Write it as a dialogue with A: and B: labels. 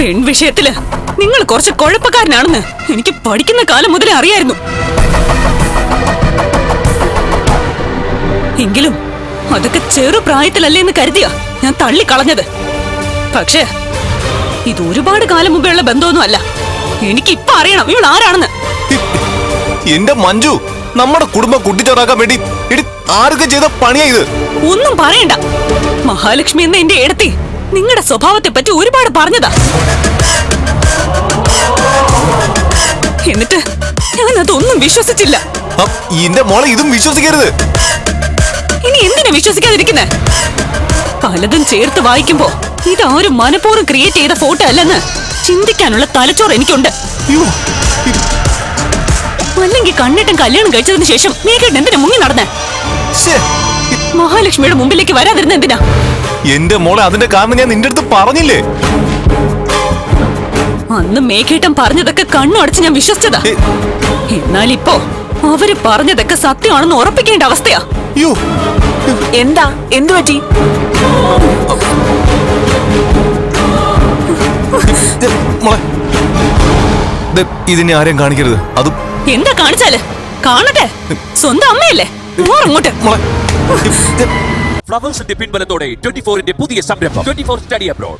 A: പെൺവിഷയത്തില് നിങ്ങൾ കുറച്ച് കുഴപ്പക്കാരനാണെന്ന് എനിക്ക് പഠിക്കുന്ന കാലം മുതലേ അറിയായിരുന്നു. എങ്കിലും അതൊക്കെ ചെറുപ്രായത്തിലല്ലേ എന്ന് കരുതിയാ ഞാൻ തള്ളിക്കളഞ്ഞത്. പക്ഷേ ഇത് ഒരുപാട് കാലം മുമ്പേ ഉള്ള ബന്ധമൊന്നും അല്ല. എനിക്കിപ്പൊ അറിയണം ഇവൾ ആരാണെന്ന്.
B: എന്റെ മഞ്ജു, നമ്മുടെ കുടുംബം കുട്ടിച്ചോറാക്കാൻ വേണ്ടി ആരൊക്കെ ചെയ്ത പണിയാ ഇത്?
A: ഒന്നും പറയണ്ട. മഹാലക്ഷ്മി എന്ന എന്റെ ഏടത്തി നിങ്ങളുടെ സ്വഭാവത്തെ പറ്റി ഒരുപാട് പറഞ്ഞതാ. എന്നിട്ട് ഞാൻ അതൊന്നും വിശ്വസിച്ചില്ല.
B: എന്റെ മോളെ ഇതും വിശ്വസിക്കരുത്.
A: ഇനി എന്തിനാ വിശ്വസിക്കാതിരിക്കുന്നേ? പലതും ചേർത്ത് വായിക്കുമ്പോ ഇതാരും മനഃപൂർവ്വം ക്രിയേറ്റ് ചെയ്ത ഫോട്ടോ അല്ലെന്ന് ചിന്തിക്കാനുള്ള തലച്ചോറ് എനിക്കുണ്ട്. അല്ലെങ്കിൽ കണ്ണിട്ടും കല്യാണം കഴിച്ചതിന് ശേഷം മേഘേട്ടൻ എന്തിനാ മുങ്ങി നടന്നേ? മഹാലക്ഷ്മിയുടെ മുമ്പിലേക്ക് വരാതിരുന്ന എന്തിനാ?
B: എന്റെ മോളെ, അതിന്റെ കാരണം ഞാൻ നിന്റെ അടുത്ത് പറഞ്ഞില്ലേ?
A: അന്ന് മേഘേട്ടൻ പറഞ്ഞതൊക്കെ കണ്ണു അടച്ച് ഞാൻ വിശ്വസിച്ചതാ. എന്നാൽ ഇപ്പോ അവര് പറഞ്ഞതൊക്കെ സത്യമാണെന്ന് ഉറപ്പിക്കേണ്ട അവസ്ഥയാ.
C: എന്താ, എന്തു പറ്റി?
B: ഇതിനെ ആരെയും കാണിക്കരുത്. അതും
A: എന്താ കാണിച്ചാല് കാണട്ടെ. സ്വന്തം അമ്മയല്ലേ. അങ്ങോട്ട്
D: ഫ്ലവേഴ്സിന്റെ പിൻബലത്തോടെ 24ന്റെ പുതിയ സംരംഭം 24 സ്റ്റഡി അബ്രോഡ്.